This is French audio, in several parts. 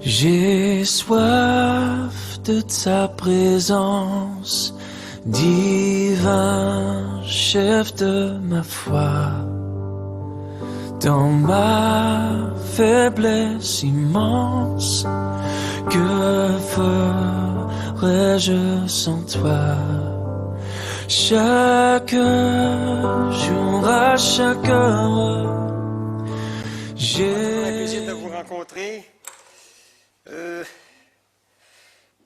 J'ai soif de ta présence, divin chef de ma foi. Dans ma faiblesse immense, que ferais-je sans toi? Chaque jour, à chaque heure, j'ai un plaisir de vous rencontrer.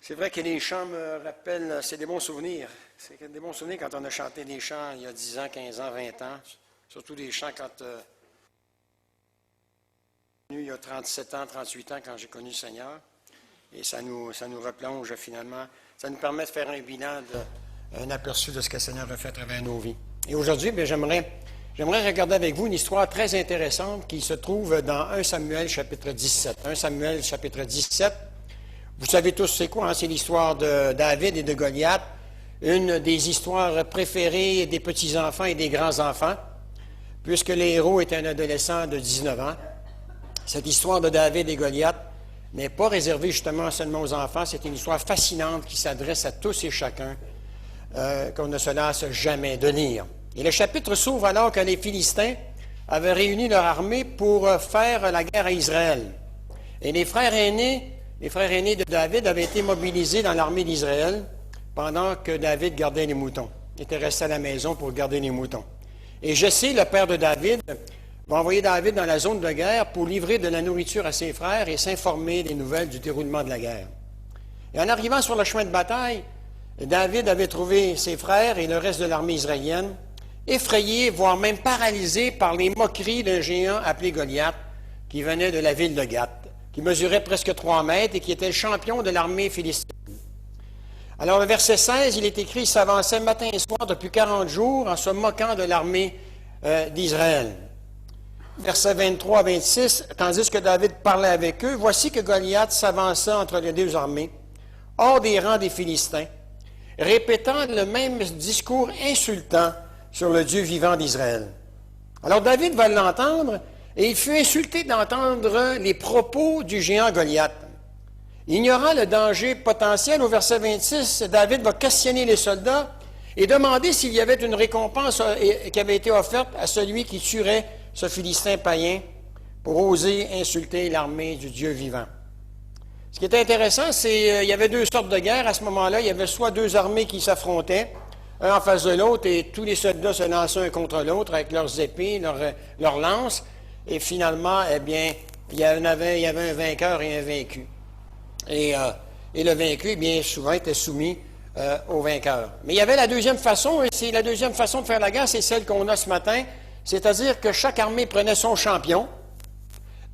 C'est vrai que les chants me rappellent, c'est des bons souvenirs. C'est des bons souvenirs quand on a chanté des chants il y a 10 ans, 15 ans, 20 ans. Surtout des chants quand il y a 37 ans, 38 ans, quand j'ai connu le Seigneur. Et ça nous replonge finalement. Ça nous permet de faire un bilan, un aperçu de ce que le Seigneur a fait à travers nos vies. Et aujourd'hui, j'aimerais regarder avec vous une histoire très intéressante qui se trouve dans 1 Samuel chapitre 17. 1 Samuel chapitre 17. Vous savez tous c'est quoi, hein? C'est l'histoire de David et de Goliath, une des histoires préférées des petits-enfants et des grands-enfants, puisque les héros étaient un adolescent de 19 ans. Cette histoire de David et Goliath n'est pas réservée justement seulement aux enfants, c'est une histoire fascinante qui s'adresse à tous et chacun, qu'on ne se lasse jamais de lire. Et le chapitre s'ouvre alors que les Philistins avaient réuni leur armée pour faire la guerre à Israël. Et les frères aînés de David avaient été mobilisés dans l'armée d'Israël pendant que David gardait les moutons. Il était resté à la maison pour garder les moutons. Et Jessé, le père de David, va envoyer David dans la zone de guerre pour livrer de la nourriture à ses frères et s'informer des nouvelles du déroulement de la guerre. Et en arrivant sur le chemin de bataille, David avait trouvé ses frères et le reste de l'armée israélienne effrayés, voire même paralysés par les moqueries d'un géant appelé Goliath, qui venait de la ville de Gath, qui mesurait presque 3 mètres et qui était le champion de l'armée philistine. Alors, le verset 16, il est écrit, il s'avançait matin et soir depuis 40 jours en se moquant de l'armée d'Israël. Versets 23 à 26, tandis que David parlait avec eux, voici que Goliath s'avança entre les deux armées, hors des rangs des Philistins, répétant le même discours insultant sur le Dieu vivant d'Israël. Alors David va l'entendre, et il fut insulté d'entendre les propos du géant Goliath. Ignorant le danger potentiel, au verset 26, David va questionner les soldats et demander s'il y avait une récompense qui avait été offerte à celui qui tuerait ce Philistin païen pour oser insulter l'armée du Dieu vivant. Ce qui est intéressant, c'est qu'il y avait 2 sortes de guerres à ce moment-là. Il y avait soit 2 armées qui s'affrontaient, un en face de l'autre, et tous les soldats se lançaient un contre l'autre avec leurs épées, leurs lances, et finalement, eh bien, il y avait un vainqueur et un vaincu. Et le vaincu, eh bien, souvent était soumis au vainqueur. Mais il y avait la deuxième façon, et c'est la deuxième façon de faire la guerre, c'est celle qu'on a ce matin, c'est-à-dire que chaque armée prenait son champion,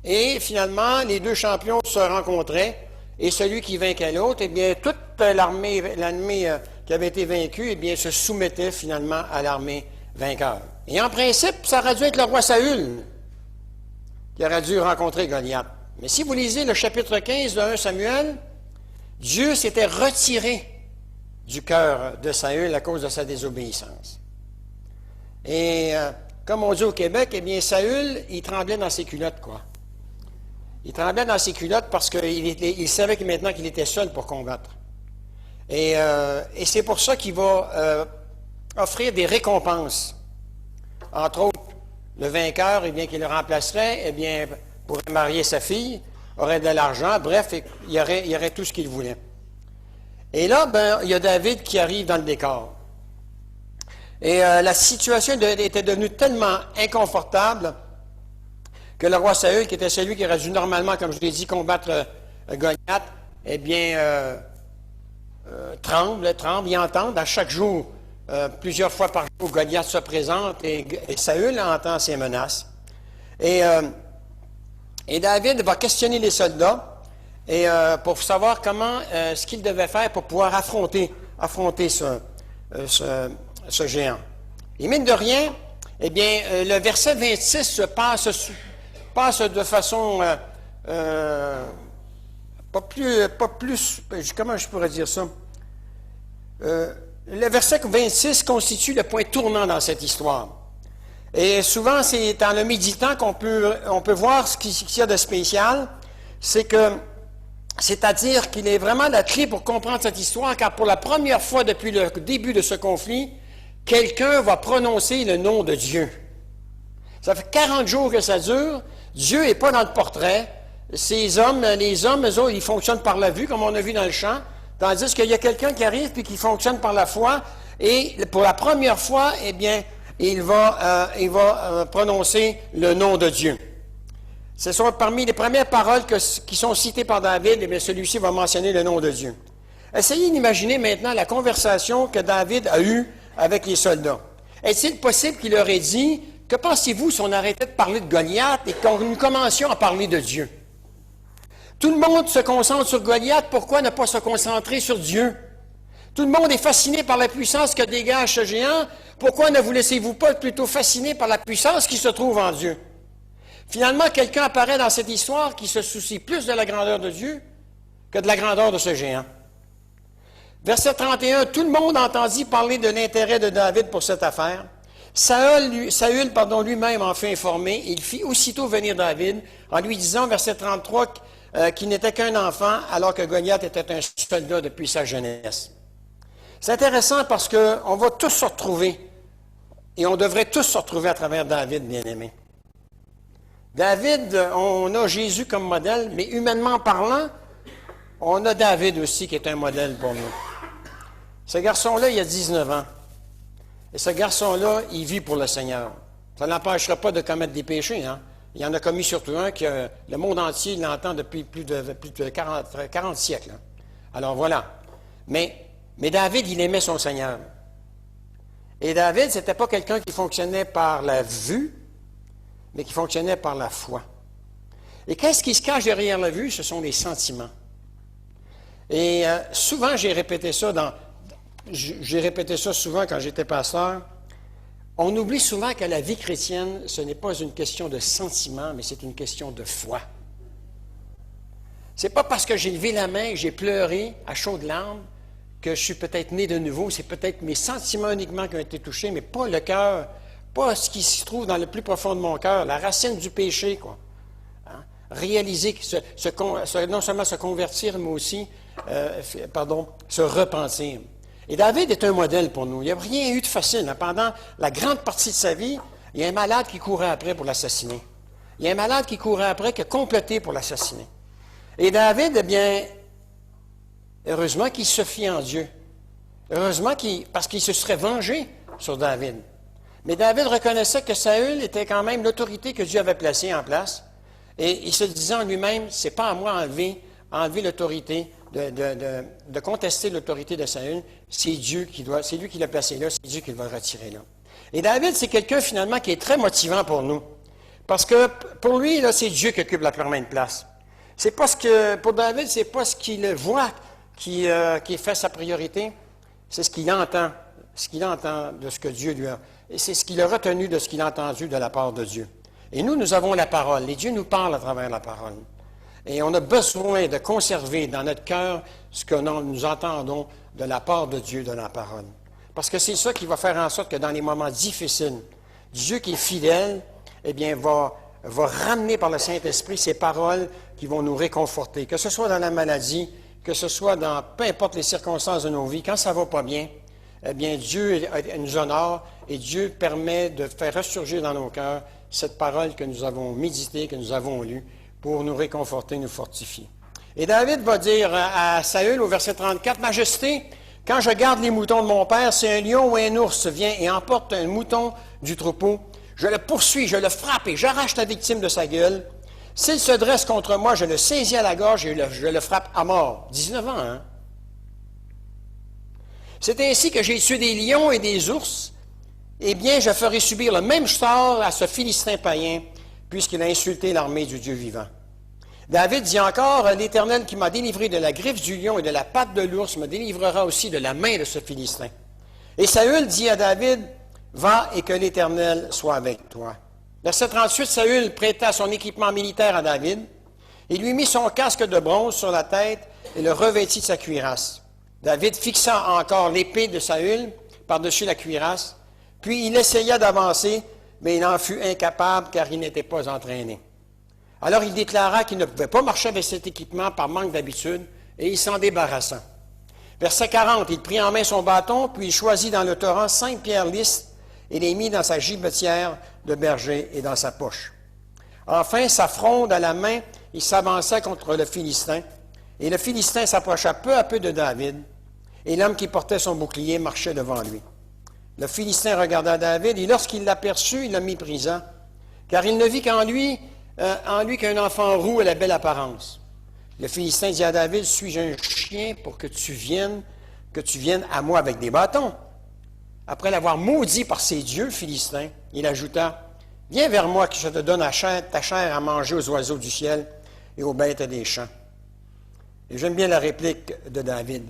et finalement, les 2 champions se rencontraient, et celui qui vainquait l'autre, eh bien, toute l'armée qui avait été vaincue, eh bien, se soumettait finalement à l'armée vainqueur. Et en principe, ça aurait dû être le roi Saül qui aurait dû rencontrer Goliath. Mais si vous lisez le chapitre 15 de 1 Samuel, Dieu s'était retiré du cœur de Saül à cause de sa désobéissance. Et comme on dit au Québec, eh bien, Saül, il tremblait dans ses culottes, quoi. Il tremblait dans ses culottes parce qu'il savait que maintenant qu'il était seul pour combattre. Et c'est pour ça qu'il va offrir des récompenses. Entre autres, le vainqueur, eh bien, qui le remplacerait, eh bien, pourrait marier sa fille, aurait de l'argent, bref, il y aurait tout ce qu'il voulait. Et là, il y a David qui arrive dans le décor. Et la situation était devenue tellement inconfortable que le roi Saül, qui était celui qui aurait dû normalement, comme je l'ai dit, combattre Goliath, eh bien, tremble, il entend à chaque jour, plusieurs fois par jour, Goliath se présente et Saül entend ses menaces. Et David va questionner les soldats pour savoir comment, ce qu'il devait faire pour pouvoir affronter ce géant. Et mine de rien, eh bien, le verset 26 se passe de façon pas plus, comment je pourrais dire ça? Le verset 26 constitue le point tournant dans cette histoire. Et souvent, c'est en le méditant qu'on peut voir ce qu'il y a de spécial. C'est que C'est-à-dire qu'il est vraiment la clé pour comprendre cette histoire, car pour la première fois depuis le début de ce conflit, quelqu'un va prononcer le nom de Dieu. Ça fait 40 jours que ça dure. Dieu n'est pas dans le portrait. Les hommes, eux autres, ils fonctionnent par la vue, comme on a vu dans le chant, tandis qu'il y a quelqu'un qui arrive et qui fonctionne par la foi. Et pour la première fois, eh bien, il va prononcer le nom de Dieu. Ce sont parmi les premières paroles qui sont citées par David, eh bien, celui-ci va mentionner le nom de Dieu. Essayez d'imaginer maintenant la conversation que David a eue avec les soldats. Est-il possible qu'il leur ait dit, que pensez-vous si on arrêtait de parler de Goliath et que nous commencions à parler de Dieu? Tout le monde se concentre sur Goliath, pourquoi ne pas se concentrer sur Dieu? Tout le monde est fasciné par la puissance que dégage ce géant, pourquoi ne vous laissez-vous pas plutôt fasciner par la puissance qui se trouve en Dieu? Finalement, quelqu'un apparaît dans cette histoire qui se soucie plus de la grandeur de Dieu que de la grandeur de ce géant. Verset 31, tout le monde entendit parler de l'intérêt de David pour cette affaire. Saül lui-même en fut informé. Il fit aussitôt venir David en lui disant, verset 33, qu'il n'était qu'un enfant alors que Goliath était un soldat depuis sa jeunesse. C'est intéressant parce qu'on va tous se retrouver et on devrait tous se retrouver à travers David, bien-aimé. David, on a Jésus comme modèle, mais humainement parlant, on a David aussi qui est un modèle pour nous. Ce garçon-là, il a 19 ans. Et ce garçon-là, il vit pour le Seigneur. Ça ne l'empêchera pas de commettre des péchés. Hein? Il en a commis surtout un que le monde entier l'entend depuis plus de 40 siècles. Hein? Alors voilà. Mais David, il aimait son Seigneur. Et David, ce n'était pas quelqu'un qui fonctionnait par la vue, mais qui fonctionnait par la foi. Et qu'est-ce qui se cache derrière la vue? Ce sont les sentiments. Et souvent, j'ai répété ça souvent quand j'étais pasteur. On oublie souvent que la vie chrétienne, ce n'est pas une question de sentiment, mais c'est une question de foi. C'est pas parce que j'ai levé la main, j'ai pleuré à chaudes larmes, que je suis peut-être né de nouveau. C'est peut-être mes sentiments uniquement qui ont été touchés, mais pas le cœur, pas ce qui se trouve dans le plus profond de mon cœur, la racine du péché, quoi. Hein? Réaliser, non seulement se convertir, mais aussi, se repentir. Et David est un modèle pour nous. Il n'y a rien eu de facile. Hein? Pendant la grande partie de sa vie, il y a un malade qui courait après pour l'assassiner. Il y a un malade qui courait après, qui a comploté pour l'assassiner. Et David, eh bien, heureusement qu'il se fie en Dieu. Heureusement parce qu'il se serait vengé sur David. Mais David reconnaissait que Saül était quand même l'autorité que Dieu avait placée en place. Et il se disait en lui-même, c'est pas à moi enlever l'autorité, de contester l'autorité de Saül, c'est lui qui l'a placé là, c'est Dieu qui va le retirer là. Et David, c'est quelqu'un finalement qui est très motivant pour nous. Parce que pour lui, là, c'est Dieu qui occupe la première place. C'est pas pour David, c'est pas ce qu'il voit qui fait sa priorité, c'est ce qu'il entend de ce que Dieu lui a. Et c'est ce qu'il a retenu de ce qu'il a entendu de la part de Dieu. Et nous avons la parole. Et Dieu nous parle à travers la parole. Et on a besoin de conserver dans notre cœur ce que nous entendons de la part de Dieu, de la parole. Parce que c'est ça qui va faire en sorte que dans les moments difficiles, Dieu qui est fidèle, eh bien, va ramener par le Saint-Esprit ces paroles qui vont nous réconforter. Que ce soit dans la maladie, que ce soit dans peu importe les circonstances de nos vies, quand ça ne va pas bien, eh bien, Dieu nous honore et Dieu permet de faire ressurgir dans nos cœurs cette parole que nous avons méditée, que nous avons lue, pour nous réconforter, nous fortifier. Et David va dire à Saül au verset 34, « Majesté, quand je garde les moutons de mon père, si un lion ou un ours vient et emporte un mouton du troupeau, je le poursuis, je le frappe et j'arrache la victime de sa gueule. S'il se dresse contre moi, je le saisis à la gorge et je le frappe à mort. » 19 ans, hein? C'est ainsi que j'ai tué des lions et des ours. Eh bien, je ferai subir le même sort à ce Philistin païen, puisqu'il a insulté l'armée du Dieu vivant. David dit encore, « L'Éternel qui m'a délivré de la griffe du lion et de la patte de l'ours me délivrera aussi de la main de ce Philistin. » Et Saül dit à David, « Va et que l'Éternel soit avec toi. » Verset 38, Saül prêta son équipement militaire à David. Il lui mit son casque de bronze sur la tête et le revêtit de sa cuirasse. David fixa encore l'épée de Saül par-dessus la cuirasse, puis il essaya d'avancer, mais il en fut incapable car il n'était pas entraîné. Alors il déclara qu'il ne pouvait pas marcher avec cet équipement par manque d'habitude, et il s'en débarrassa. Verset 40, il prit en main son bâton, puis il choisit dans le torrent 5 pierres lisses, et les mit dans sa gibetière de berger et dans sa poche. Enfin, sa fronde à la main, il s'avança contre le Philistin, et le Philistin s'approcha peu à peu de David, et l'homme qui portait son bouclier marchait devant lui. Le Philistin regarda David, et lorsqu'il l'aperçut, il le méprisa, car il ne vit qu'en lui qu'un enfant roux et la belle apparence. Le Philistin dit à David, « Suis-je un chien pour que tu viennes à moi avec des bâtons? » Après l'avoir maudit par ses dieux, le Philistin, il ajouta, « Viens vers moi que je te donne ta chair à manger aux oiseaux du ciel et aux bêtes des champs. » Et j'aime bien la réplique de David.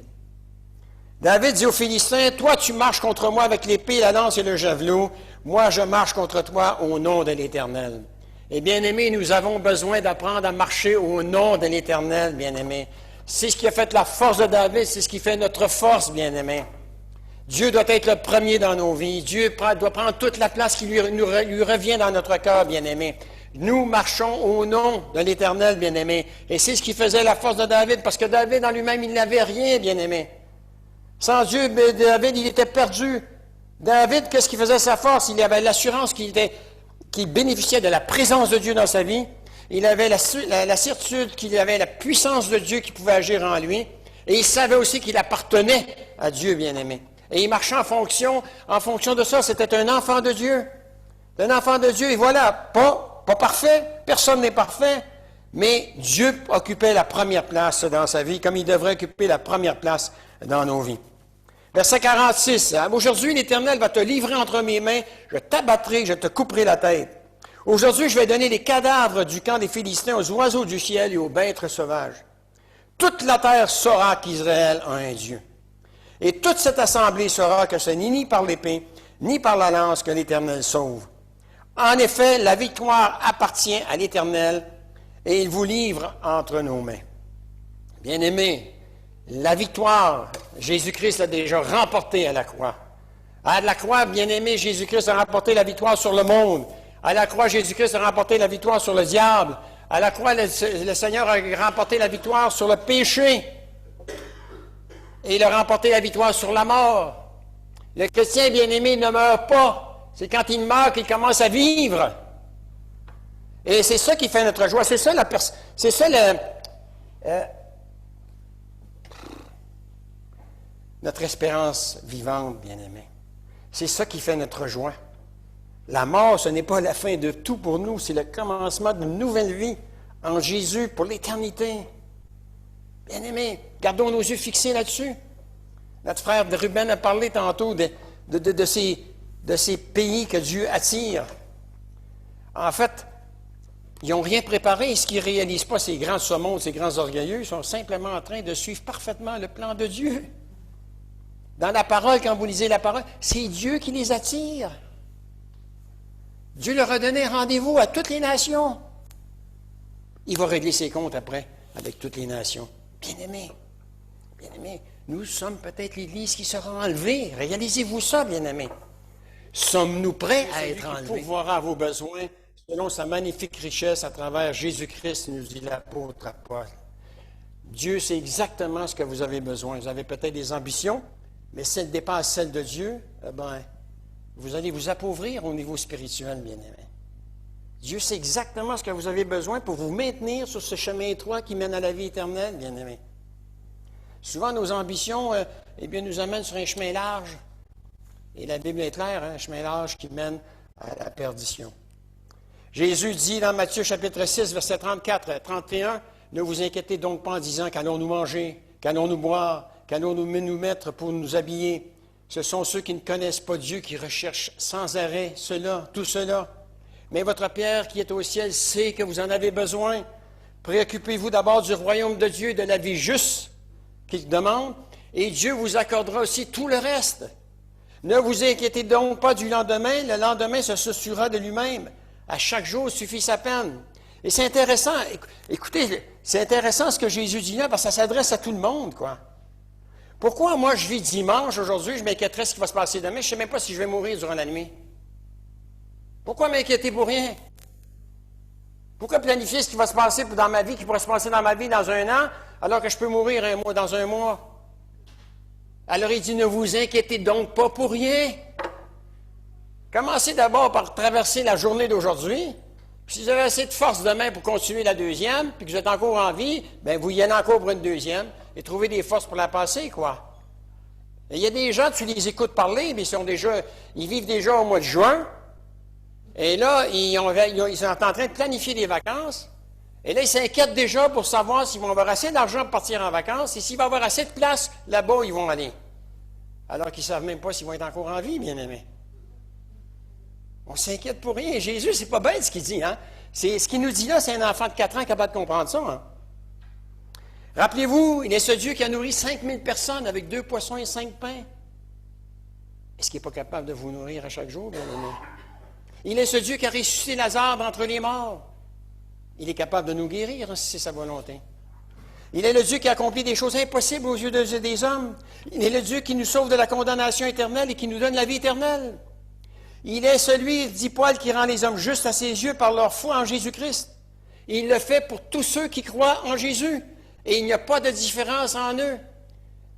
David dit aux Philistins, « Toi, tu marches contre moi avec l'épée, la lance et le javelot. Moi, je marche contre toi au nom de l'Éternel. » Et bien-aimés, nous avons besoin d'apprendre à marcher au nom de l'Éternel, bien-aimés. C'est ce qui a fait la force de David, c'est ce qui fait notre force, bien-aimés. Dieu doit être le premier dans nos vies. Dieu doit prendre toute la place qui lui revient dans notre cœur, bien-aimés. Nous marchons au nom de l'Éternel, bien-aimés. Et c'est ce qui faisait la force de David, parce que David en lui-même, il n'avait rien, bien-aimés. Sans Dieu, David, il était perdu. David, qu'est-ce qui faisait sa force? Il avait l'assurance qu'il bénéficiait de la présence de Dieu dans sa vie. Il avait la certitude qu'il avait la puissance de Dieu qui pouvait agir en lui. Et il savait aussi qu'il appartenait à Dieu, bien-aimé. Et il marchait en fonction de ça. C'était un enfant de Dieu. Un enfant de Dieu, et voilà, pas parfait. Personne n'est parfait. Mais Dieu occupait la première place dans sa vie, comme il devrait occuper la première place dans nos vies. Verset 46, « Aujourd'hui, l'Éternel va te livrer entre mes mains, je t'abattrai, je te couperai la tête. Aujourd'hui, je vais donner les cadavres du camp des Philistins aux oiseaux du ciel et aux bêtes sauvages. Toute la terre saura qu'Israël a un Dieu. Et toute cette assemblée saura que ce n'est ni par l'épée, ni par la lance que l'Éternel sauve. En effet, la victoire appartient à l'Éternel, et il vous livre entre nos mains. » Bien-aimés, la victoire, Jésus-Christ l'a déjà remportée à la croix. À la croix, bien-aimé, Jésus-Christ a remporté la victoire sur le monde. À la croix, Jésus-Christ a remporté la victoire sur le diable. À la croix, le Seigneur a remporté la victoire sur le péché. Et il a remporté la victoire sur la mort. Le chrétien, bien-aimé, ne meurt pas. C'est quand il meurt qu'il commence à vivre. Et c'est ça qui fait notre joie. C'est ça notre espérance vivante, bien-aimé. C'est ça qui fait notre joie. La mort, ce n'est pas la fin de tout pour nous, c'est le commencement d'une nouvelle vie en Jésus pour l'éternité. Bien-aimé, gardons nos yeux fixés là-dessus. Notre frère Ruben a parlé tantôt de ces pays que Dieu attire. En fait, ils n'ont rien préparé. Ce qu'ils ne réalisent pas, ces grands saumons, ces grands orgueilleux, ils sont simplement en train de suivre parfaitement le plan de Dieu. Dans la parole, quand vous lisez la parole, c'est Dieu qui les attire. Dieu leur a donné rendez-vous à toutes les nations. Il va régler ses comptes après avec toutes les nations. Bien-aimés, nous sommes peut-être l'Église qui sera enlevée. Réalisez-vous ça, bien-aimés. Sommes-nous prêts à être enlevés? Il pourvoira à vos besoins selon sa magnifique richesse à travers Jésus-Christ, nous dit l'apôtre Paul. Dieu sait exactement ce que vous avez besoin. Vous avez peut-être des ambitions, mais si elles dépassent celles de Dieu, vous allez vous appauvrir au niveau spirituel, bien-aimés. Dieu sait exactement ce que vous avez besoin pour vous maintenir sur ce chemin étroit qui mène à la vie éternelle, bien-aimés. Souvent, nos ambitions nous amènent sur un chemin large. Et la Bible est claire, un chemin large qui mène à la perdition. Jésus dit dans Matthieu chapitre 6, versets 34 à 31, « Ne vous inquiétez donc pas en disant qu'allons-nous manger, qu'allons-nous boire, qu'allons-nous nous mettre pour nous habiller. Ce sont ceux qui ne connaissent pas Dieu qui recherchent sans arrêt tout cela. Mais votre Père qui est au ciel sait que vous en avez besoin. Préoccupez-vous d'abord du royaume de Dieu et de la vie juste qu'il demande, et Dieu vous accordera aussi tout le reste. Ne vous inquiétez donc pas du lendemain, le lendemain se souciera de lui-même. À chaque jour suffit sa peine. » Et c'est intéressant, écoutez, c'est intéressant ce que Jésus dit là, parce que ça s'adresse à tout le monde, quoi. Pourquoi moi je vis dimanche aujourd'hui, je m'inquiéterais de ce qui va se passer demain, je ne sais même pas si je vais mourir durant la nuit. Pourquoi m'inquiéter pour rien? Pourquoi planifier ce qui va se passer dans ma vie, qui pourrait se passer dans ma vie dans un an, alors que je peux mourir dans un mois? Alors il dit, ne vous inquiétez donc pas pour rien. Commencez d'abord par traverser la journée d'aujourd'hui. Puis si vous avez assez de force demain pour continuer la deuxième, puis que vous êtes encore en vie, bien vous y allez encore pour une deuxième, et trouvez des forces pour la passer, quoi. Et il y a des gens, tu les écoutes parler, mais ils vivent déjà au mois de juin, et là, ils sont en train de planifier des vacances, et là, ils s'inquiètent déjà pour savoir s'ils vont avoir assez d'argent pour partir en vacances, et s'il va y avoir assez de place là-bas où ils vont aller. Alors qu'ils ne savent même pas s'ils vont être encore en vie, bien-aimés. On s'inquiète pour rien. Jésus, c'est pas bête ce qu'il dit, hein? Ce qu'il nous dit là, c'est un enfant de 4 ans capable de comprendre ça, hein? Rappelez-vous, il est ce Dieu qui a nourri 5000 personnes avec 2 poissons et 5 pains. Est-ce qu'il n'est pas capable de vous nourrir à chaque jour, bien-aimés? Il est ce Dieu qui a ressuscité Lazare d'entre les morts. Il est capable de nous guérir, hein, si c'est sa volonté. Il est le Dieu qui accomplit des choses impossibles aux yeux des hommes. Il est le Dieu qui nous sauve de la condamnation éternelle et qui nous donne la vie éternelle. Il est celui, dit Paul, qui rend les hommes justes à ses yeux par leur foi en Jésus-Christ. Et il le fait pour tous ceux qui croient en Jésus. Et il n'y a pas de différence en eux.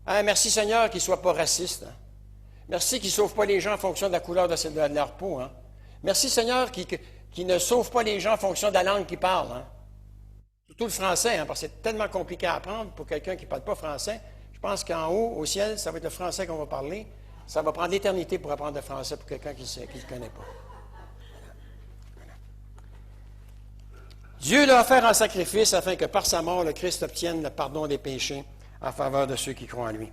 Hein, merci Seigneur qu'ils ne soient pas racistes. Hein. Merci qu'ils ne sauvent pas les gens en fonction de la couleur de leur peau. Hein. Merci Seigneur qui ne sauve pas les gens en fonction de la langue qu'ils parlent. Hein. Surtout le français, hein, parce que c'est tellement compliqué à apprendre pour quelqu'un qui ne parle pas français. Je pense qu'en haut, au ciel, ça va être le français qu'on va parler. Ça va prendre l'éternité pour apprendre le français pour quelqu'un qui ne le connaît pas. Voilà. Dieu l'a offert en sacrifice afin que par sa mort, le Christ obtienne le pardon des péchés en faveur de ceux qui croient en lui.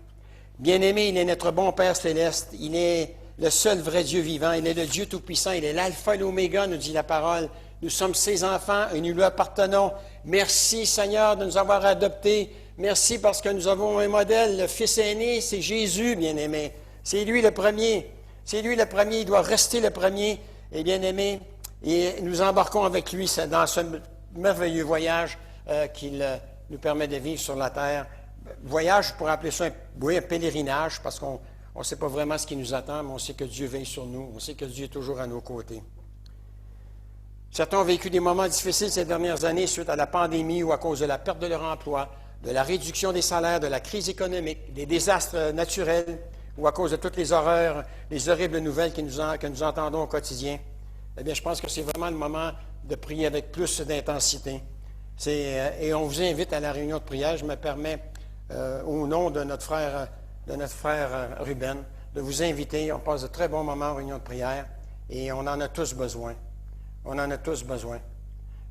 Bien-aimé, il est notre bon Père céleste. Il est le seul vrai Dieu vivant. Il est le Dieu tout-puissant. Il est l'alpha et l'oméga, nous dit la parole. Nous sommes ses enfants et nous lui appartenons. Merci, Seigneur, de nous avoir adoptés. Merci parce que nous avons un modèle. Le Fils aîné, c'est Jésus, bien-aimé. C'est lui le premier. C'est lui le premier. Il doit rester le premier. Et bien-aimé, et nous embarquons avec lui dans ce merveilleux voyage qu'il nous permet de vivre sur la terre. Voyage, je pourrais appeler ça un pèlerinage, parce qu'on ne sait pas vraiment ce qui nous attend, mais on sait que Dieu veille sur nous. On sait que Dieu est toujours à nos côtés. Certains ont vécu des moments difficiles ces dernières années suite à la pandémie ou à cause de la perte de leur emploi, de la réduction des salaires, de la crise économique, des désastres naturels ou à cause de toutes les horreurs, les horribles nouvelles que nous entendons au quotidien. Eh bien, je pense que c'est vraiment le moment de prier avec plus d'intensité. Et on vous invite à la réunion de prière. Je me permets, au nom de notre frère Ruben, de vous inviter. On passe de très bons moments en réunion de prière et on en a tous besoin. On en a tous besoin.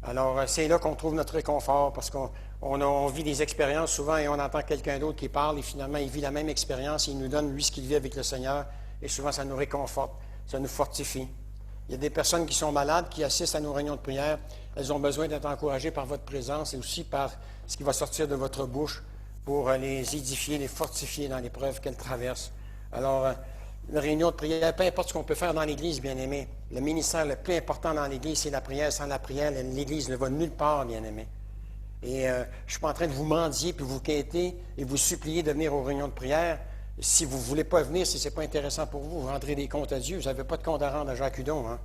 Alors, c'est là qu'on trouve notre réconfort parce qu'on vit des expériences souvent et on entend quelqu'un d'autre qui parle et finalement, il vit la même expérience et il nous donne, lui, ce qu'il vit avec le Seigneur et souvent, ça nous réconforte, ça nous fortifie. Il y a des personnes qui sont malades, qui assistent à nos réunions de prière. Elles ont besoin d'être encouragées par votre présence et aussi par ce qui va sortir de votre bouche pour les édifier, les fortifier dans l'épreuve qu'elles traversent. Alors, la réunion de prière, peu importe ce qu'on peut faire dans l'Église, bien-aimé, le ministère le plus important dans l'Église, c'est la prière. Sans la prière, l'Église ne va nulle part, bien-aimé. Et je ne suis pas en train de vous mendier, puis vous quêter et vous supplier de venir aux réunions de prière. Si vous ne voulez pas venir, si ce n'est pas intéressant pour vous, vous rendrez des comptes à Dieu. Vous n'avez pas de compte à rendre à Jacques Hudon. Hein?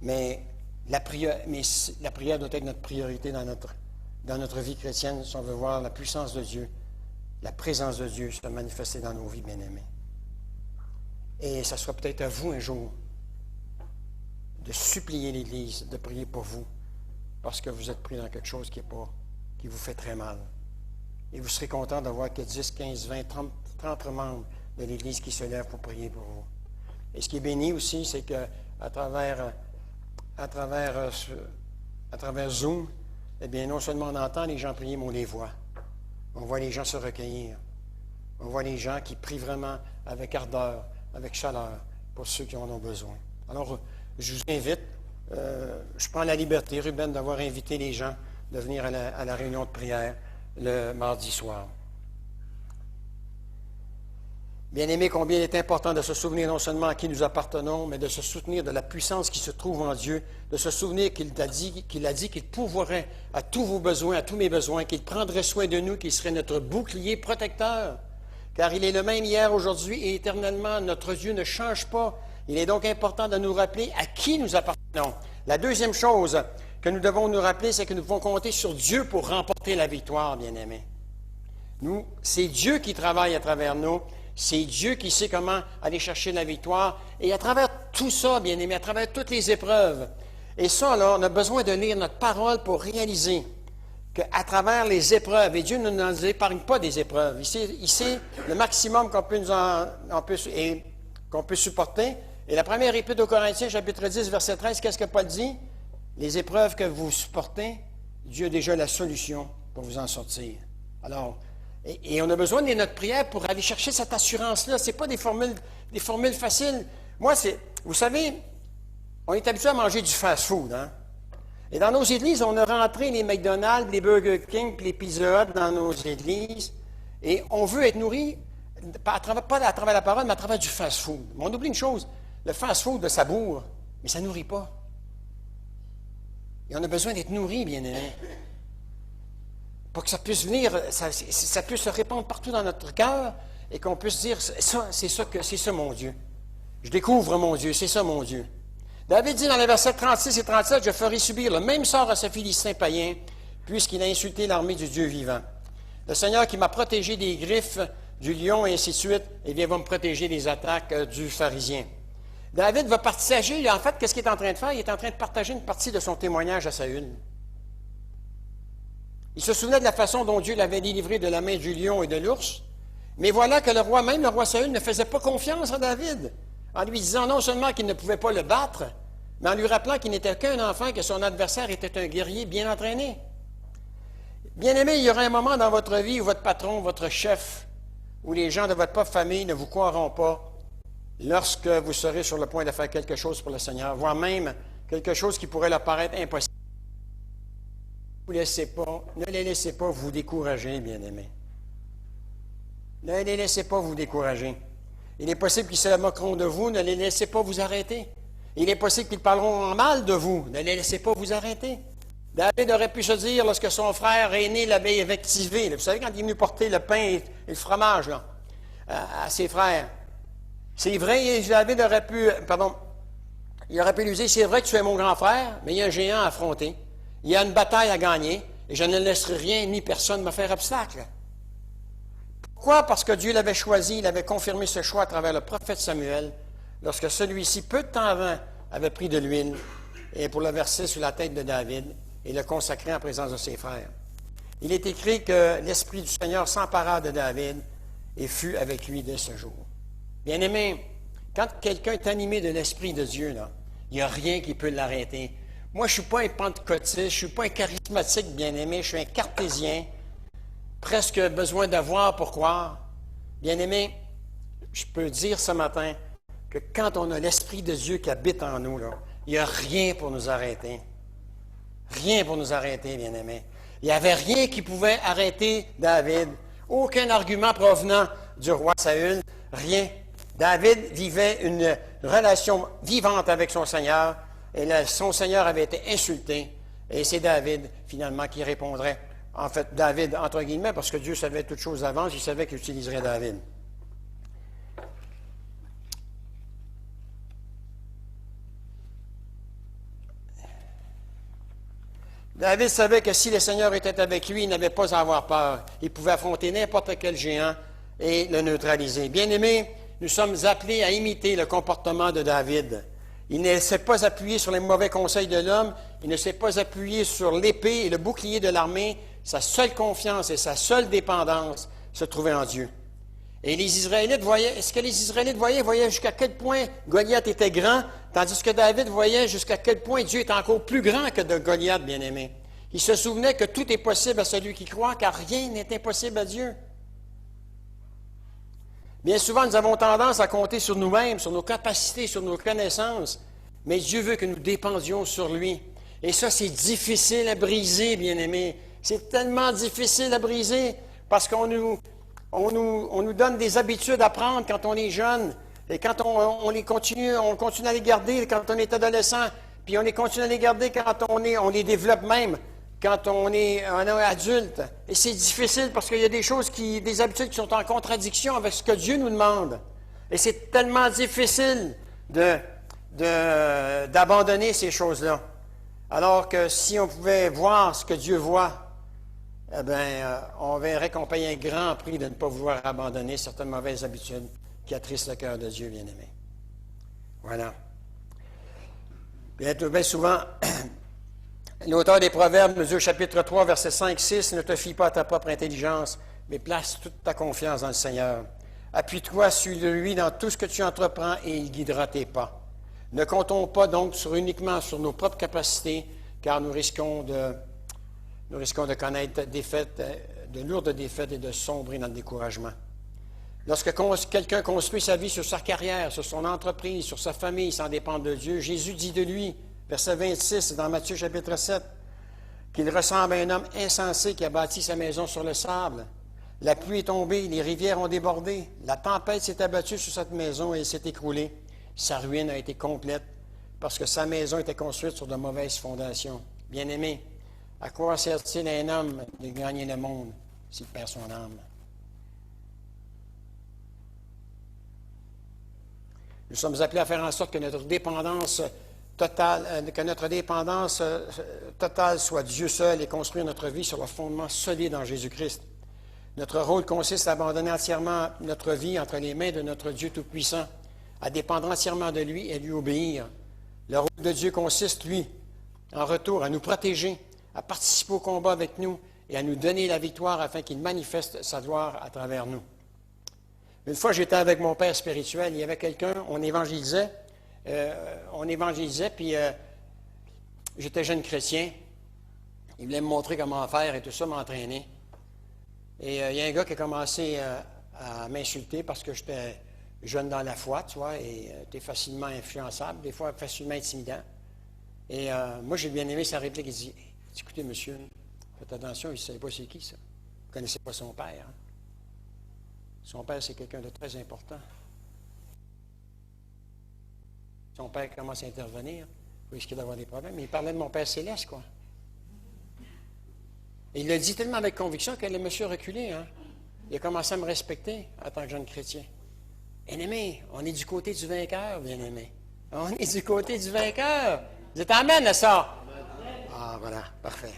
Mais la prière doit être notre priorité dans notre vie chrétienne si on veut voir la puissance de Dieu, la présence de Dieu se manifester dans nos vies, bien-aimés. Et ça sera peut-être à vous un jour de supplier l'Église, de prier pour vous, parce que vous êtes pris dans quelque chose qui vous fait très mal. Et vous serez content de voir qu'il y a 10, 15, 20, 30 membres de l'Église qui se lèvent pour prier pour vous. Et ce qui est béni aussi, c'est qu'à travers Zoom, eh bien, non seulement on entend les gens prier, mais on les voit. On voit les gens se recueillir. On voit les gens qui prient vraiment avec ardeur, avec chaleur, pour ceux qui en ont besoin. Alors, je vous invite, je prends la liberté, Ruben, d'avoir invité les gens de venir à la réunion de prière le mardi soir. Bien-aimés, combien il est important de se souvenir non seulement à qui nous appartenons, mais de se souvenir de la puissance qui se trouve en Dieu, de se souvenir qu'il a dit qu'il pourvoirait à tous vos besoins, à tous mes besoins, qu'il prendrait soin de nous, qu'il serait notre bouclier protecteur. Car il est le même hier, aujourd'hui et éternellement. Notre Dieu ne change pas. Il est donc important de nous rappeler à qui nous appartenons. La deuxième chose que nous devons nous rappeler, c'est que nous devons compter sur Dieu pour remporter la victoire, bien-aimés. Nous, c'est Dieu qui travaille à travers nous. C'est Dieu qui sait comment aller chercher la victoire. Et à travers tout ça, bien-aimés, à travers toutes les épreuves, et ça, là, on a besoin de lire notre parole pour réaliser qu'à travers les épreuves, et Dieu ne nous épargne pas des épreuves, il sait le maximum qu'on peut supporter. Et la première épître aux Corinthiens, chapitre 10, verset 13, qu'est-ce que Paul dit? Les épreuves que vous supportez, Dieu a déjà la solution pour vous en sortir. Alors, et on a besoin de notre prière pour aller chercher cette assurance-là. Ce n'est pas des formules faciles. Moi, vous savez, on est habitué à manger du fast-food, hein? Et dans nos églises, on a rentré les McDonald's, les Burger King, les Pizza Hut dans nos églises. Et on veut être nourri, pas à travers la parole, mais à travers du fast-food. Mais on oublie une chose, le fast-food, ça bourre, mais ça ne nourrit pas. Et on a besoin d'être nourri, bien-aimé. Pour que ça puisse venir, ça puisse se répandre partout dans notre cœur et qu'on puisse dire, c'est ça mon Dieu. Je découvre mon Dieu, c'est ça mon Dieu. David dit dans les versets 36 et 37, « Je ferai subir le même sort à ce Philistin païen, puisqu'il a insulté l'armée du Dieu vivant. Le Seigneur qui m'a protégé des griffes du lion, et ainsi de suite, eh bien, va me protéger des attaques du pharisien. » David va partager, en fait, qu'est-ce qu'il est en train de faire? Il est en train de partager une partie de son témoignage à Saül. Il se souvenait de la façon dont Dieu l'avait délivré de la main du lion et de l'ours, mais voilà que le roi Saül, ne faisait pas confiance à David, en lui disant non seulement qu'il ne pouvait pas le battre, mais en lui rappelant qu'il n'était qu'un enfant, que son adversaire était un guerrier bien entraîné. Bien-aimé, il y aura un moment dans votre vie où votre patron, votre chef, où les gens de votre propre famille ne vous croiront pas lorsque vous serez sur le point de faire quelque chose pour le Seigneur, voire même quelque chose qui pourrait leur paraître impossible. Ne les laissez pas vous décourager, bien-aimés. Ne les laissez pas vous décourager. Il est possible qu'ils se moqueront de vous, ne les laissez pas vous arrêter. Il est possible qu'ils parleront en mal de vous, ne les laissez pas vous arrêter. David aurait pu se dire, lorsque son frère aîné l'avait invectivé, vous savez, quand il est venu porter le pain et le fromage là, à ses frères, c'est vrai, David aurait pu, il aurait pu lui dire, c'est vrai que tu es mon grand frère, mais il y a un géant à affronter. Il y a une bataille à gagner, et je ne laisserai rien ni personne me faire obstacle. Pourquoi? Parce que Dieu l'avait choisi, il avait confirmé ce choix à travers le prophète Samuel, lorsque celui-ci, peu de temps avant, avait pris de l'huile et pour le verser sur la tête de David et le consacrer en présence de ses frères. Il est écrit que l'Esprit du Seigneur s'empara de David et fut avec lui dès ce jour. Bien-aimé, quand quelqu'un est animé de l'Esprit de Dieu, là, il n'y a rien qui peut l'arrêter. Moi, je ne suis pas un pentecôtiste, je ne suis pas un charismatique bien-aimé, je suis un cartésien, presque besoin de voir pour croire. Bien-aimé, je peux dire ce matin que quand on a l'Esprit de Dieu qui habite en nous, là, il n'y a rien pour nous arrêter. Rien pour nous arrêter, bien-aimé. Il n'y avait rien qui pouvait arrêter David. Aucun argument provenant du roi Saül, rien. David vivait une relation vivante avec son Seigneur, et son Seigneur avait été insulté, et c'est David, finalement, qui répondrait. En fait, David, entre guillemets, parce que Dieu savait toutes choses d'avance, il savait qu'il utiliserait David. David savait que si le Seigneur était avec lui, il n'avait pas à avoir peur. Il pouvait affronter n'importe quel géant et le neutraliser. Bien-aimés, nous sommes appelés à imiter le comportement de David. Il ne s'est pas appuyé sur les mauvais conseils de l'homme, il ne s'est pas appuyé sur l'épée et le bouclier de l'armée. Sa seule confiance et sa seule dépendance se trouvaient en Dieu. Et les Israélites voyaient, ce que les Israélites voyaient jusqu'à quel point Goliath était grand, tandis que David voyait jusqu'à quel point Dieu est encore plus grand que de Goliath, bien-aimé. Il se souvenait que tout est possible à celui qui croit, car rien n'est impossible à Dieu. Bien souvent, nous avons tendance à compter sur nous-mêmes, sur nos capacités, sur nos connaissances, mais Dieu veut que nous dépendions sur lui. Et ça, c'est difficile à briser, bien-aimés. C'est tellement difficile à briser parce qu'on nous donne des habitudes à prendre quand on est jeune. Et quand on continue à les garder quand on est adolescent, puis on les continue à les garder quand on les développe même, quand on est adulte. Et c'est difficile parce qu'il y a des habitudes qui sont en contradiction avec ce que Dieu nous demande. Et c'est tellement difficile d'abandonner ces choses-là. Alors que si on pouvait voir ce que Dieu voit, eh bien, on verrait qu'on paye un grand prix de ne pas vouloir abandonner certaines mauvaises habitudes qui attristent le cœur de Dieu, bien-aimé. Voilà. Bien souvent, l'auteur des Proverbes nous dit au chapitre 3, versets 5-6, « Ne te fie pas à ta propre intelligence, mais place toute ta confiance dans le Seigneur. Appuie-toi sur lui dans tout ce que tu entreprends et il guidera tes pas. Ne comptons pas donc uniquement sur nos propres capacités, car nous risquons de connaître de lourdes défaites et de sombrer dans le découragement. Lorsque quelqu'un construit sa vie sur sa carrière, sur son entreprise, sur sa famille, sans dépendre de Dieu, Jésus dit de lui, verset 26 dans Matthieu chapitre 7, qu'il ressemble à un homme insensé qui a bâti sa maison sur le sable. La pluie est tombée, les rivières ont débordé, la tempête s'est abattue sur cette maison et elle s'est écroulée. Sa ruine a été complète parce que sa maison était construite sur de mauvaises fondations. Bien-aimé, à quoi sert-il à un homme de gagner le monde s'il perd son âme? Nous sommes appelés à faire en sorte que notre dépendance totale soit Dieu seul et construire notre vie sur le fondement solide en Jésus-Christ. Notre rôle consiste à abandonner entièrement notre vie entre les mains de notre Dieu Tout-Puissant, à dépendre entièrement de lui et à lui obéir. Le rôle de Dieu consiste, lui, en retour, à nous protéger, à participer au combat avec nous et à nous donner la victoire afin qu'il manifeste sa gloire à travers nous. Une fois, j'étais avec mon père spirituel, il y avait quelqu'un, on évangélisait, puis j'étais jeune chrétien. Il voulait me montrer comment faire et tout ça, m'entraîner. Et il y a un gars qui a commencé à m'insulter parce que j'étais jeune dans la foi, tu vois, et tu es facilement influençable, des fois facilement intimidant. Et moi, j'ai bien aimé sa réplique. Il dit, « Écoutez, monsieur, faites attention, il ne savait pas c'est qui, ça. Vous ne connaissez pas son père. Hein? Son père, c'est quelqu'un de très important. Son père commence à intervenir, vous risquez d'avoir des problèmes. Mais il parlait de mon Père céleste, quoi. Et il l'a dit tellement avec conviction que le monsieur a reculé. Hein? Il a commencé à me respecter en tant que jeune chrétien. Bien-aimé, on est du côté du vainqueur, bien-aimé. On est du côté du vainqueur. Vous êtes amen à ça? Ah, voilà, parfait.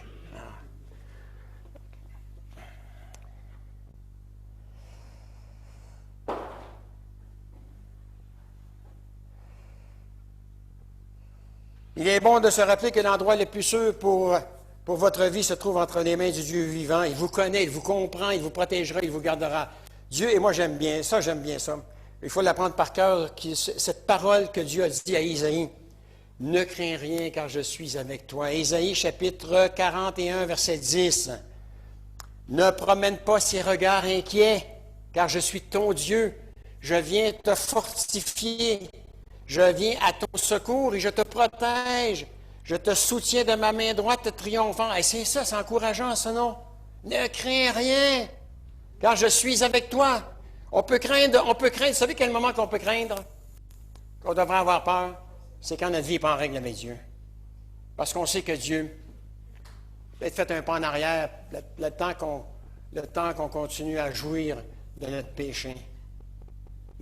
Il est bon de se rappeler que l'endroit le plus sûr pour votre vie se trouve entre les mains du Dieu vivant. Il vous connaît, il vous comprend, il vous protégera, il vous gardera. Dieu, et moi j'aime bien ça. Il faut l'apprendre par cœur, cette parole que Dieu a dit à Isaïe. « Ne crains rien car je suis avec toi. » Isaïe chapitre 41, verset 10. « Ne promène pas ces regards inquiets, car je suis ton Dieu. Je viens te fortifier. Je viens à ton secours et je te protège. Je te soutiens de ma main droite triomphant. » Et c'est ça, c'est encourageant, ça, non? Ne crains rien, car je suis avec toi. On peut craindre. Vous savez quel moment qu'on peut craindre? Qu'on devrait avoir peur? C'est quand notre vie n'est pas en règle avec Dieu. Parce qu'on sait que Dieu, peut-être fait un pas en arrière, le temps qu'on continue à jouir de notre péché.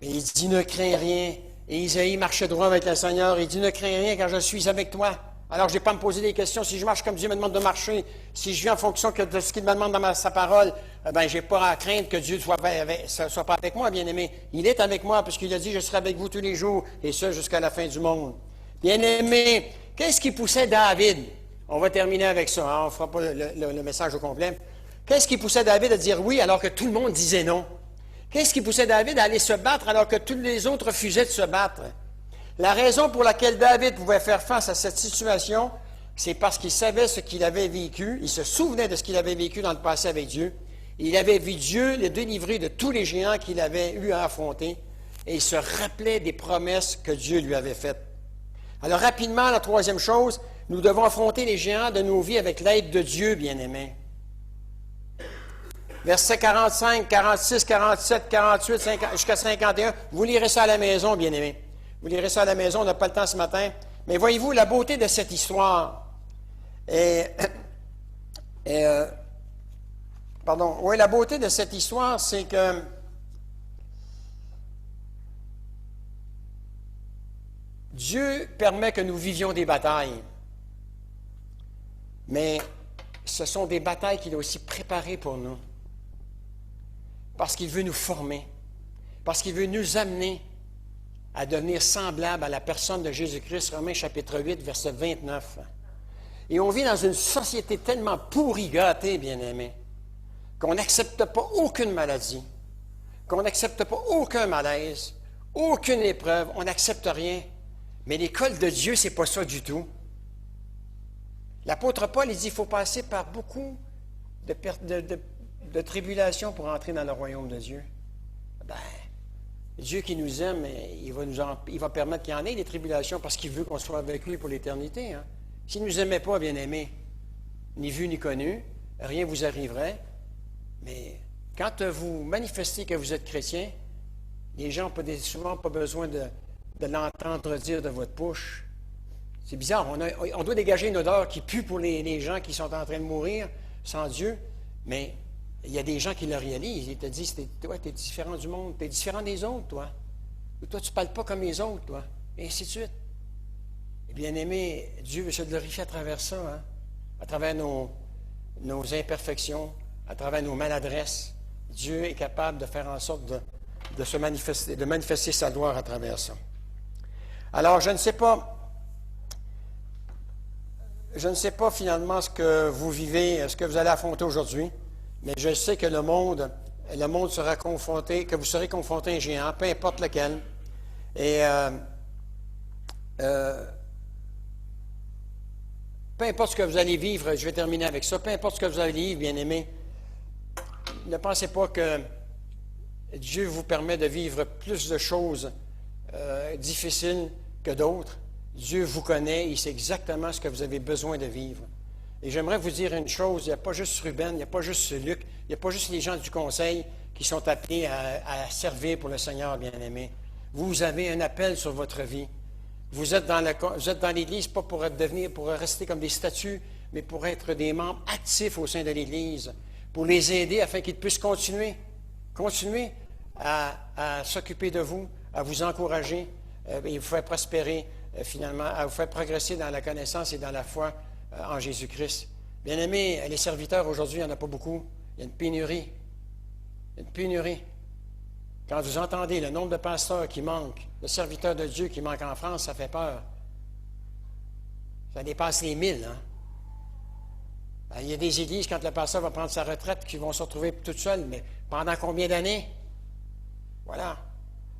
Mais il dit, ne crains rien. Et Isaïe marchait droit avec le Seigneur. Il dit, ne crains rien car je suis avec toi. Alors, je n'ai pas à me poser des questions. Si je marche comme Dieu me demande de marcher, si je vis en fonction de ce qu'il me demande dans sa parole, je n'ai pas à craindre que Dieu ne soit pas avec moi, bien-aimé. Il est avec moi, puisqu'il a dit, je serai avec vous tous les jours, et ce, jusqu'à la fin du monde. Bien-aimé, qu'est-ce qui poussait David? On va terminer avec ça, hein? On ne fera pas le message au complet. Qu'est-ce qui poussait David à dire oui alors que tout le monde disait non? Qu'est-ce qui poussait David à aller se battre alors que tous les autres refusaient de se battre? La raison pour laquelle David pouvait faire face à cette situation, c'est parce qu'il savait ce qu'il avait vécu, il se souvenait de ce qu'il avait vécu dans le passé avec Dieu. Il avait vu Dieu le délivrer de tous les géants qu'il avait eu à affronter, et il se rappelait des promesses que Dieu lui avait faites. Alors rapidement, la troisième chose, nous devons affronter les géants de nos vies avec l'aide de Dieu, bien-aimés. Versets 45, 46, 47, 48, 50, jusqu'à 51, vous lirez ça à la maison, bien-aimés. Vous lirez ça à la maison, on n'a pas le temps ce matin. Mais voyez-vous, la beauté de cette histoire la beauté de cette histoire, c'est que Dieu permet que nous vivions des batailles. Mais ce sont des batailles qu'il a aussi préparées pour nous. Parce qu'il veut nous former. Parce qu'il veut nous amener à devenir semblables à la personne de Jésus-Christ, Romains chapitre 8, verset 29. Et on vit dans une société tellement pourrie, gâtée, bien-aimés, qu'on n'accepte pas aucune maladie, qu'on n'accepte pas aucun malaise, aucune épreuve, on n'accepte rien. Mais l'école de Dieu, ce n'est pas ça du tout. L'apôtre Paul, il dit qu'il faut passer par beaucoup de tribulations pour entrer dans le royaume de Dieu. Ben, Dieu qui nous aime, il va permettre qu'il y en ait des tribulations parce qu'il veut qu'on soit avec lui pour l'éternité. Hein? S'il ne nous aimait pas, bien-aimés, ni vu ni connu, rien ne vous arriverait. Mais quand vous manifestez que vous êtes chrétien, les gens n'ont souvent pas besoin de l'entendre dire de votre bouche. C'est bizarre, on doit dégager une odeur qui pue pour les gens qui sont en train de mourir sans Dieu, mais il y a des gens qui le réalisent. Ils te disent, toi, tu es différent du monde, tu es différent des autres, toi. Ou toi, tu ne parles pas comme les autres, toi. Et ainsi de suite. Et bien-aimé, Dieu veut se glorifier à travers ça, hein? À travers nos imperfections, à travers nos maladresses. Dieu est capable de faire en sorte de manifester sa gloire à travers ça. Alors, je ne sais pas finalement ce que vous vivez, ce que vous allez affronter aujourd'hui, mais je sais que le monde sera confronté, que vous serez confronté à un géant, peu importe lequel. Et peu importe ce que vous allez vivre, je vais terminer avec ça, peu importe ce que vous allez vivre, bien-aimés, ne pensez pas que Dieu vous permet de vivre plus de choses difficiles que d'autres. Dieu vous connaît, il sait exactement ce que vous avez besoin de vivre. Et j'aimerais vous dire une chose, il n'y a pas juste Ruben, il n'y a pas juste Luc, il n'y a pas juste les gens du conseil qui sont appelés à servir pour le Seigneur, bien-aimé. Vous avez un appel sur votre vie. Vous êtes dans l'Église pas pour rester comme des statues, mais pour être des membres actifs au sein de l'Église, pour les aider afin qu'ils puissent continuer à s'occuper de vous, à vous encourager et vous faire prospérer finalement, à vous faire progresser dans la connaissance et dans la foi en Jésus-Christ. Bien-aimés, les serviteurs aujourd'hui, il n'y en a pas beaucoup. Il y a une pénurie. Il y a une pénurie. Quand vous entendez le nombre de pasteurs qui manquent, de serviteurs de Dieu qui manquent en France, ça fait peur. Ça dépasse les 1000, hein? Ben, il y a des églises, quand le pasteur va prendre sa retraite, qui vont se retrouver toutes seules, mais pendant combien d'années? Voilà.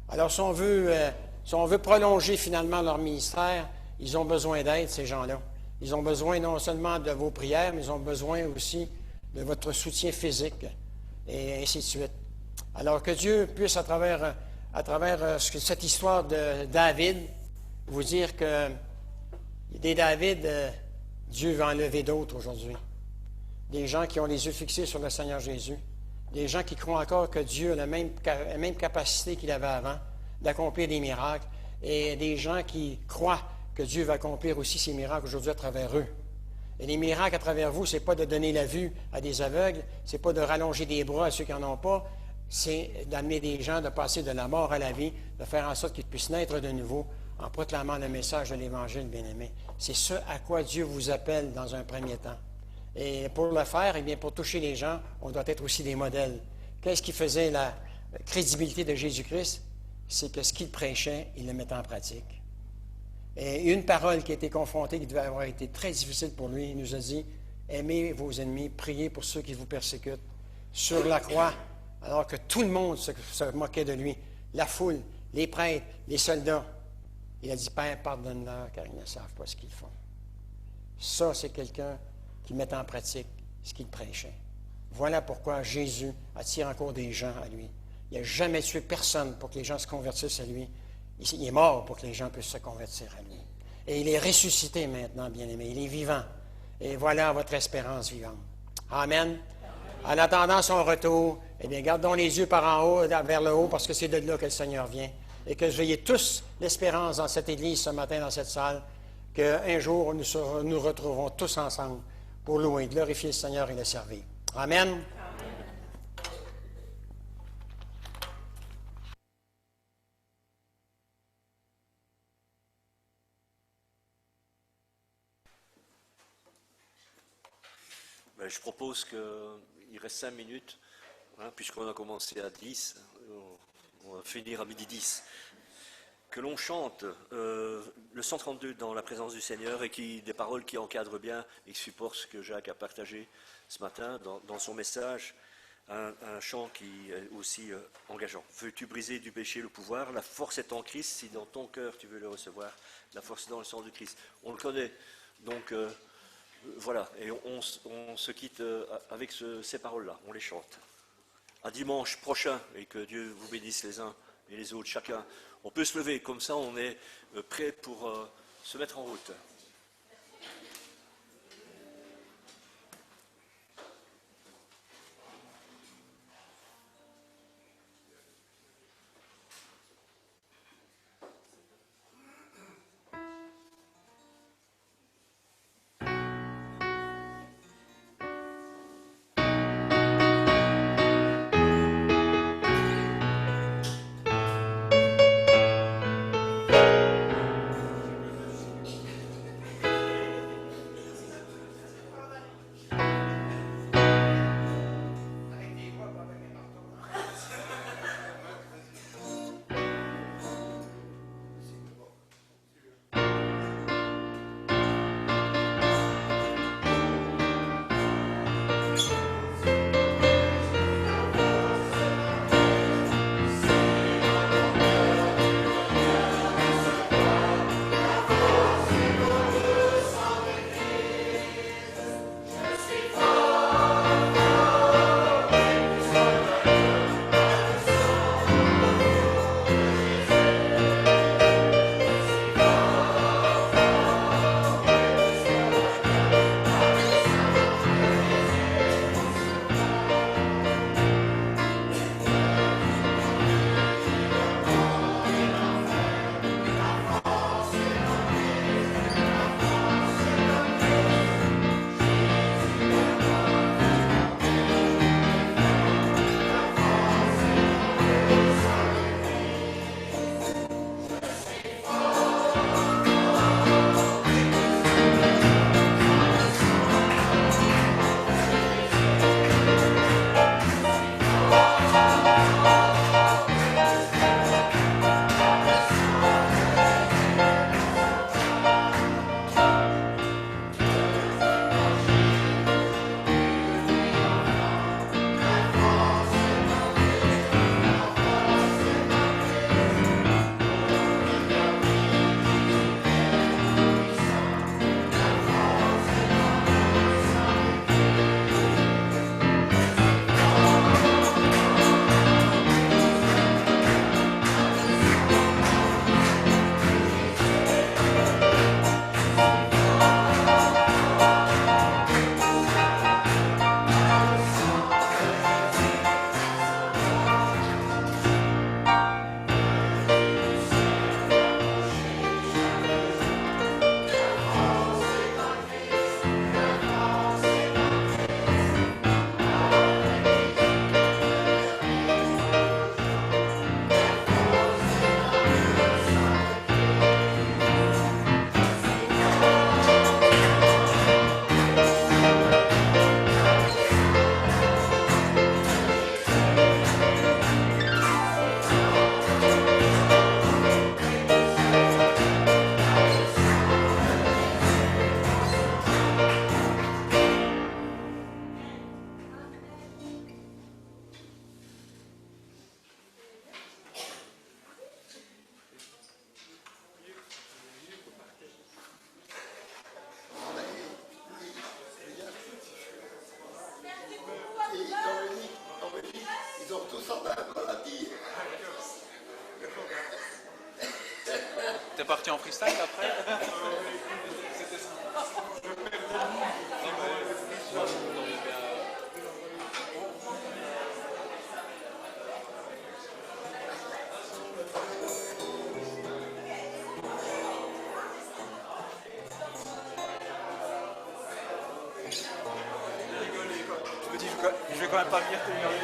Alors, si on veut prolonger finalement leur ministère, ils ont besoin d'aide, ces gens-là. Ils ont besoin non seulement de vos prières, mais ils ont besoin aussi de votre soutien physique, et ainsi de suite. Alors que Dieu puisse, à travers cette histoire de David, vous dire que des David, Dieu va enlever d'autres aujourd'hui. Des gens qui ont les yeux fixés sur le Seigneur Jésus. Des gens qui croient encore que Dieu a la même capacité qu'il avait avant d'accomplir des miracles. Et des gens qui croient que Dieu va accomplir aussi ces miracles aujourd'hui à travers eux. Et les miracles à travers vous, ce n'est pas de donner la vue à des aveugles, ce n'est pas de rallonger des bras à ceux qui n'en ont pas, c'est d'amener des gens, de passer de la mort à la vie, de faire en sorte qu'ils puissent naître de nouveau en proclamant le message de l'Évangile, bien-aimé. C'est ce à quoi Dieu vous appelle dans un premier temps. Et pour le faire, eh bien, pour toucher les gens, on doit être aussi des modèles. Qu'est-ce qui faisait la crédibilité de Jésus-Christ? C'est que ce qu'il prêchait, il le mettait en pratique. Et une parole qui a été confrontée, qui devait avoir été très difficile pour lui, il nous a dit, « Aimez vos ennemis, priez pour ceux qui vous persécutent. » Sur la croix, alors que tout le monde se moquait de lui, la foule, les prêtres, les soldats, il a dit, « Père, pardonne-leur, car ils ne savent pas ce qu'ils font. » Ça, c'est quelqu'un qui met en pratique ce qu'il prêchait. Voilà pourquoi Jésus attire encore des gens à lui. Il n'a jamais tué personne pour que les gens se convertissent à lui. Il est mort pour que les gens puissent se convertir à lui. Et il est ressuscité maintenant, bien-aimé. Il est vivant. Et voilà votre espérance vivante. Amen. En attendant son retour, eh bien, gardons les yeux par en haut, vers le haut, parce que c'est de là que le Seigneur vient. Et que vous ayez tous l'espérance dans cette église ce matin, dans cette salle, qu'un jour, nous nous retrouvons tous ensemble pour louer, glorifier le Seigneur et le servir. Amen. Ben, je propose qu'il reste 5 minutes, hein, puisqu'on a commencé à 10, on va finir à midi 10. Que l'on chante le 132 dans la présence du Seigneur et des paroles qui encadrent bien et qui supportent ce que Jacques a partagé ce matin dans son message, un chant qui est aussi engageant. Veux-tu briser du péché le pouvoir? La force est en Christ, si dans ton cœur tu veux le recevoir, la force est dans le sang de Christ. On le connaît, donc voilà, et on se quitte avec ces paroles-là, on les chante. À dimanche prochain, et que Dieu vous bénisse les uns et les autres, chacun. On peut se lever, comme ça on est prêt pour se mettre en route. T'es parti en freestyle après? Je me dis, je vais quand même pas venir t'énerver.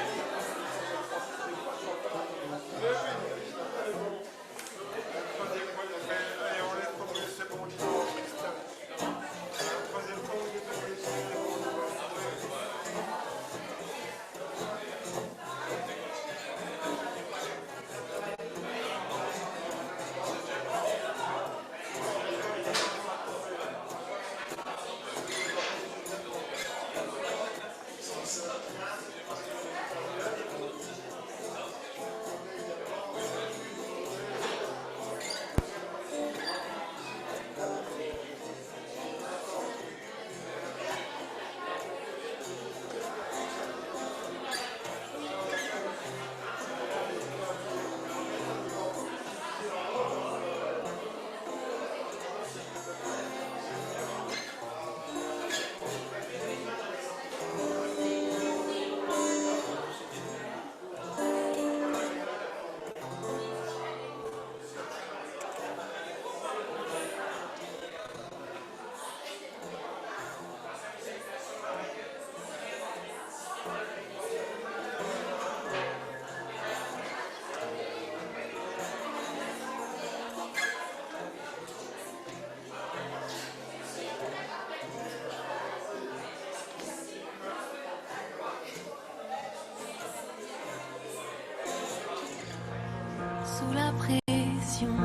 sous la pression,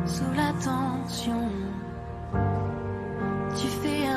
sous la tension. Tu fais